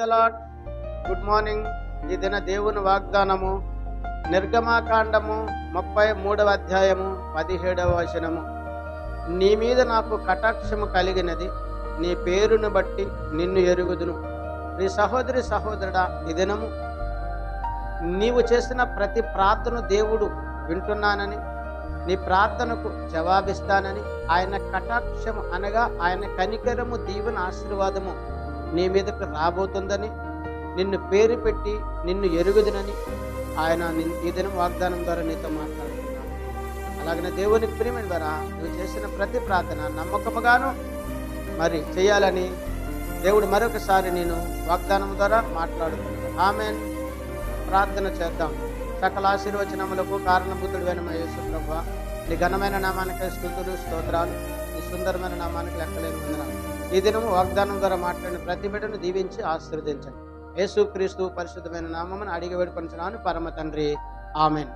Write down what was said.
The lord. Good morning. ఈ దిన దేవుని వాగ్దానము నిర్గమాకాండము 33వ అధ్యాయము 17వ వచనము. నీ మీద నాకు కటాక్షము కలిగినది, నీ పేరును బట్టి నిన్ను ఎరుగుదును. నీ సహోదరి సహోదరుడా, ఈ దినము నీవు చేసిన ప్రతి ప్రార్థన దేవుడు వింటున్నానని, నీ ప్రార్థనకు జవాబిస్తానని, ఆయన కటాక్షము అనగా ఆయన కనికరము, దీవెన, ఆశీర్వాదము నీ మీదకు రాబోతుందని, నిన్ను పేరు పెట్టి నిన్ను ఎరుగుదునని ఆయన ఈ దినం వాగ్దానం ద్వారా నీతో మాట్లాడుతున్నాను. అలాగనే దేవునికి ప్రియమైన ద్వారా నువ్వు చేసిన ప్రతి ప్రార్థన నమ్మకముగాను మరి చేయాలని దేవుడు మరొకసారి నేను వాగ్దానం ద్వారా మాట్లాడుతున్నాను. ఆమేన్. ప్రార్థన చేద్దాం. సకల ఆశీర్వచనములకు కారణభూతుడైన మా యేసు ప్రభువా, నీ ఘనమైన నామానికి స్తుతులు, స్తోత్రాలు. నీ సుందరమైన నామానికి లెక్కలేని వందనాలు. ఈ దినము వాగ్దానం ద్వారా మాట్లాడిన ప్రతి బిడ్డను దీవించి ఆశీర్వదించండి. యేసు క్రీస్తు పరిశుద్ధమైన నామమున అడిగి వేడుకొనుచున్నాను పరమ తండ్రి. ఆమేన్.